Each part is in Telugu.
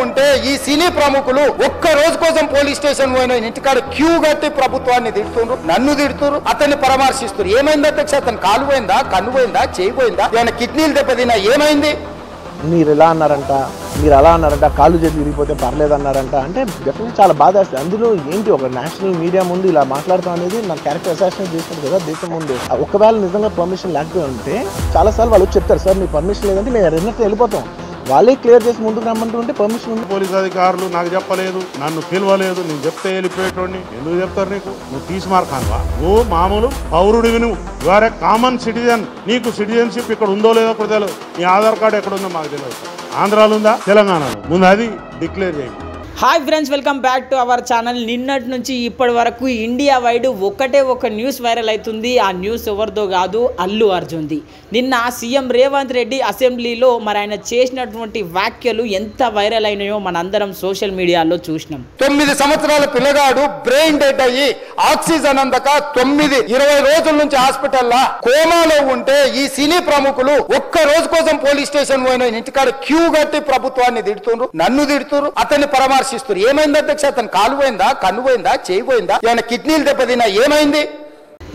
ఉంటే ఈ సినీ ప్రముఖులు ఒక్క రోజు కోసం పోలీస్ స్టేషన్ పోయిన ఇంటికాడ క్యూ కట్టి ప్రభుత్వాన్ని తిడుతుండ్రు, నన్ను తిడుతున్నారు, అతన్ని పరామర్శిస్తారు. ఏమైంది అధ్యక్ష? అతను కాలు పోయిందా, కన్ను పోయిందా, చేయి పోయిందా, ఏమైనా కిడ్నీలు దెబ్బతిన్నా, ఏమైంది? మీరు ఇలా అన్నారంట, మీరు అలా అన్నారంట, కాళ్ళు చేతులు విరిగిపోతే పర్లేదు అన్నారంట అంటే డెఫినెట్లీ చాలా బాధ వేస్తుంది. అందులో ఏంటి ఒక నేషనల్ మీడియా ముందు ఇలా మాట్లాడతాం అనేది నా క్యారెక్టర్ అసాసినేట్ చేసినట్టు కదా దేశం ముందు. ఒకవేళ నిజంగా పర్మిషన్ లేకపోయి ఉంటే చాలాసార్లు వాళ్ళు చెప్తారు, సార్ మీ పర్మిషన్ లేదంటే మేము ఎన్నట్టు వెళ్ళిపోతాం. వాళ్ళే క్లియర్ చేసి ముందుకు రమ్మంటూ ఉంటే పర్మిషన్ ఉంది. పోలీస్ అధికారులు నాకు చెప్పలేదు, నన్ను పిలవలేదు, నేను చెప్తే వెళ్ళిపోయేటోడిని. ఎందుకు చెప్తారు నీకు? నువ్వు తీసుమార్కానువా? నువ్వు మామూలు పౌరుడివి, నువ్వు యువర్ ఏ కామన్ సిటిజన్. నీకు సిటిజన్షిప్ ఇక్కడ ఉందో లేదో కూడా తెలియదు. నీ ఆధార్ కార్డు ఎక్కడ ఉందో మాకు తెలియదు. ఆంధ్రాలో ఉందా, తెలంగాణలో ముందు అది డిక్లేర్ చేయండి. Hi friends, welcome back to our channel. నిన్నటి నుంచి ఇప్పటి వరకు ఇండియా వైడ్ ఒకటే ఒక న్యూస్ వైరల్ అవుతుంది. ఆ న్యూస్ ఎవరిదో కాదు, అల్లు అర్జున్ది. నిన్న సీఎం రేవంత్ రెడ్డి అసెంబ్లీలో మరి ఆయన చేసినటువంటి వ్యాఖ్యలు ఎంత వైరల్ అయినాయో మనందరం సోషల్ మీడియాలో చూసినాం. 9 సంవత్సరాల పిల్లగాడు బ్రెయిన్ డెడ్ అయ్యి ఆక్సిజన్ అందక 20 రోజుల నుంచి హాస్పిటల్లో కోమాలో ఉంటే ఈ సినీ ప్రముఖులు ఒక్క రోజు కోసం పోలీస్ స్టేషన్ పోయిన ఇంటికాడ క్యూ కట్టి ప్రభుత్వాన్ని తిడుతుండ్రు, నన్ను తిడుతున్నారు, అతన్ని పరామర్శిస్తారు. ఏమైంది అధ్యక్ష? అతను కాలు పోయిందా, కన్ను పోయిందా, చేయి పోయిందా, ఏమైనా కిడ్నీలు దెబ్బతిన్నా, ఏమైంది?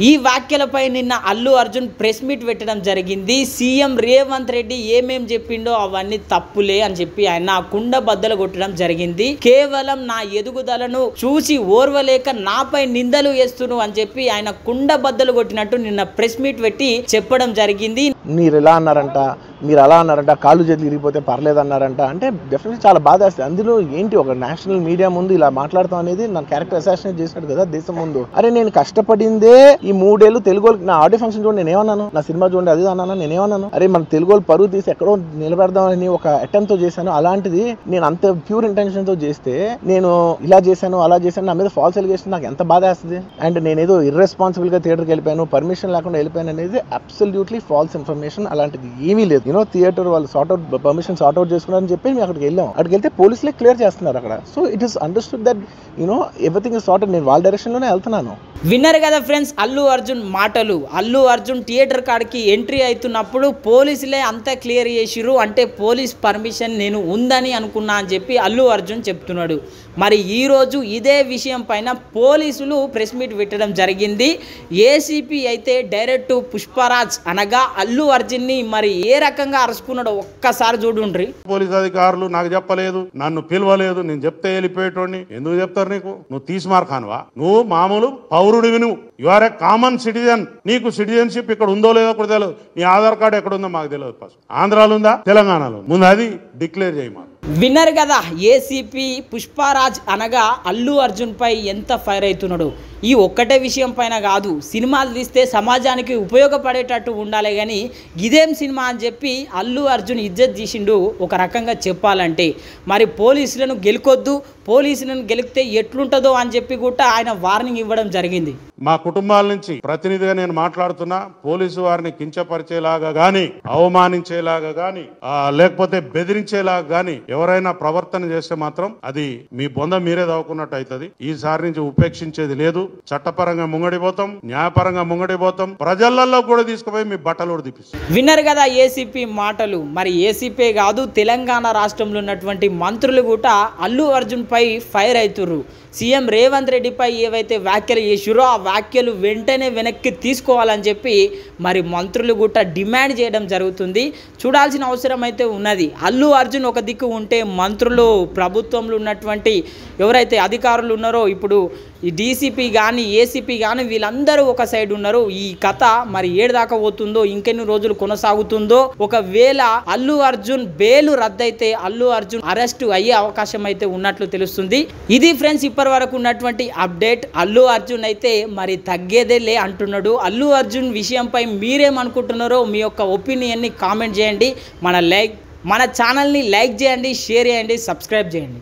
ఈ వ్యాఖ్యలపై నిన్న అల్లు అర్జున్ ప్రెస్ మీట్ పెట్టడం జరిగింది. సీఎం రేవంత్ రెడ్డి ఏమేం చెప్పిండో అవన్నీ తప్పులే అని చెప్పి ఆయన కుండ బద్దలు కొట్టడం జరిగింది. కేవలం నా ఎదుగుదలను చూసి ఓర్వలేక నాపై నిందలు వేస్తును అని చెప్పి ఆయన కుండ బద్దలు కొట్టినట్టు నిన్న ప్రెస్ మీట్ పెట్టి చెప్పడం జరిగింది. మీరు ఇలా అన్నారంట, మీరు అలా అన్నారంట, కాళ్ళు చేతులు విరిగిపోతే పర్లేదు అన్నారంట అంటే డెఫినెట్లీ చాలా బాధ వేస్తుంది. అందులో ఏంటి ఒక నేషనల్ మీడియా ముందు ఇలా మాట్లాడతాం అనేది నా క్యారెక్టర్ అసాసినేట్ చేసినట్టు కదా దేశం ముందు. అరే నేను కష్టపడిందే ఈ 3 ఏళ్ళు తెలుగు. నా ఆడియో ఫంక్షన్ చూడండి, నేనేమన్నాను? నా సినిమా చూడండి, అది అన్నాను, నేనేమన్నాను? అరే మన తెలుగు పరువు తీసి ఎక్కడో నిలబెడదామని ఒక అటెంప్ట్ తో చేశాను. అలాంటిది నేను అంత ప్యూర్ ఇంటెన్షన్ తో చేస్తే నేను ఇలా చేశాను, అలా చేశాను, నా మీద ఫాల్స్ ఎలిగేషన్, నాకు ఎంత బాధ వేస్తుంది. అండ్ నేనేదో ఇర్రెస్పాన్సిబుల్ గా థియేటర్కి వెళ్ళిపోయాను, పర్మిషన్ లేకుండా వెళ్ళిపోయాను అనేది అబ్సల్యూట్లీ ఫాల్స్ ఇన్ఫర్మేషన్. అలాంటిది ఏమీ లేదు. థియేటర్ వాళ్ళు పర్మిషన్ సార్ట్ అవుట్ చేసుకున్నారని చెప్పి మేము అక్కడికి వెళ్ళాం. అక్కడికి వెళ్తే పోలీసులే క్లియర్ చేస్తున్నారు అక్కడ. So it is understood that everything is sorted. నేను వాళ్ళ డైరెక్షన్ లోనే వెళ్తున్నాను. విన్నర్ కదా ఫ్రెండ్స్ అల్లు అర్జున్ మాటలు. అల్లు అర్జున్ థియేటర్ కాడికి ఎంట్రీ అవుతున్నప్పుడు పోలీసులే అంతా క్లియర్ చేసిర్రు, అంటే పోలీస్ పర్మిషన్ నేను ఉందని అనుకున్నా అని చెప్పి అల్లు అర్జున్ చెప్తున్నాడు. మరి ఈరోజు ఇదే విషయం పైన పోలీసులు ప్రెస్ మీట్ పెట్టడం జరిగింది. ఏసీపీ అయితే డైరెక్ట్ పుష్పరాజ్ అనగా అల్లు అర్జున్ని మరి ఏ రకంగా అరుచుకున్నాడో ఒక్కసారి చూడుండ్రి. పోలీస్ అధికారులు నాకు చెప్పలేదు, నన్ను పిలవలేదు, నేను చెప్తే వెళ్ళిపోయేటోడిని. ఎందుకు చెప్తారు నీకు? నువ్వు తీసుమార్కానువా? నువ్వు మామూలు పౌరుడివి, నువ్వు యువర్ ఏ కామన్ సిటిజన్. నీకు సిటిజన్షిప్ ఇక్కడ ఉందో లేదో కూడా తెలియదు. నీ ఆధార్ కార్డు ఎక్కడ ఉందో మాకు తెలియదు. ఫస్ట్ ఆంధ్రాలో ఉందా, తెలంగాణలో ముందు అది డిక్లేర్ చేయమా. విన్నర్ కదా ఏసీపీ పుష్పరాజ్ అనగా అల్లు అర్జున్ పై ఎంత ఫైర్ అవుతున్నాడు. ఈ ఒక్కటే విషయం పైన కాదు, సినిమాలు తీస్తే సమాజానికి ఉపయోగపడేటట్టు ఉండాలి కానీ ఇదేం సినిమా అని చెప్పి అల్లు అర్జున్ ఇజ్జత్ తీసిండు ఒక రకంగా చెప్పాలంటే. మరి పోలీసులను గెలుకొద్దు, పోలీసులను గెలికితే ఎట్లుంటుందో అని చెప్పి కూడా ఆయన వార్నింగ్ ఇవ్వడం జరిగింది. మా కుటుంబాల నుంచి ప్రతినిధిగా నేను మాట్లాడుతున్నా. పోలీసు వారిని కించపరిచేలాగా గాని, అవమానించేలాగా గాని, లేకపోతే బెదిరించేలాగా గాని ఎవరైనా ప్రవర్తన చేస్తే మాత్రం అది మీ బొంద మీరే దావుకున్నట్టు అవుతుంది. ఈసారి నుంచి ఉపేక్షించేది లేదు. చట్టపరంగా ముంగడిపోతాం, న్యాయపరంగా ముంగడిపోతాం, ప్రజలలో కూడా తీసుకుపోయి మీ బట్టలు తీపిస్తాం. విన్నర్ కదా ఏసీపీ మాటలు. మరి ఏసీపీ కాదు, తెలంగాణ రాష్ట్రంలో ఉన్నటువంటి మంత్రులు కూడా అల్లు అర్జున్ పై ఫైర్ అవుతుర్రు. సీఎం రేవంత్ రెడ్డిపై ఏవైతే వ్యాఖ్యలు చేసిరో ఆ వ్యాఖ్యలు వెంటనే వెనక్కి తీసుకోవాలని చెప్పి మరి మంత్రులు కూడా డిమాండ్ చేయడం జరుగుతుంది. చూడాల్సిన అవసరం అయితే ఉన్నది. అల్లు అర్జున్ ఒక దిక్కు ఉంటే మంత్రులు, ప్రభుత్వంలో ఉన్నటువంటి ఎవరైతే అధికారులు ఉన్నారో ఇప్పుడు ఈ డీసీపీ కానీ ఏసీపీ కానీ వీళ్ళందరూ ఒక సైడ్ ఉన్నారు. ఈ కథ మరి ఏడు దాకా పోతుందో, ఇంకెన్ని రోజులు కొనసాగుతుందో. ఒకవేళ అల్లు అర్జున్ బెయిల్ రద్దయితే అల్లు అర్జున్ అరెస్ట్ అయ్యే అవకాశం అయితే ఉన్నట్లు తెలుస్తుంది. ఇది ఫ్రెండ్స్ ఇప్పటి వరకు ఉన్నటువంటి అప్డేట్. అల్లు అర్జున్ అయితే మరి తగ్గేదేలే అంటున్నాడు. అల్లు అర్జున్ విషయంపై మీరేమనుకుంటున్నారో మీ యొక్క ఒపీనియన్ని కామెంట్ చేయండి. మన ఛానల్ని లైక్ చేయండి, షేర్ చేయండి, సబ్స్క్రైబ్ చేయండి.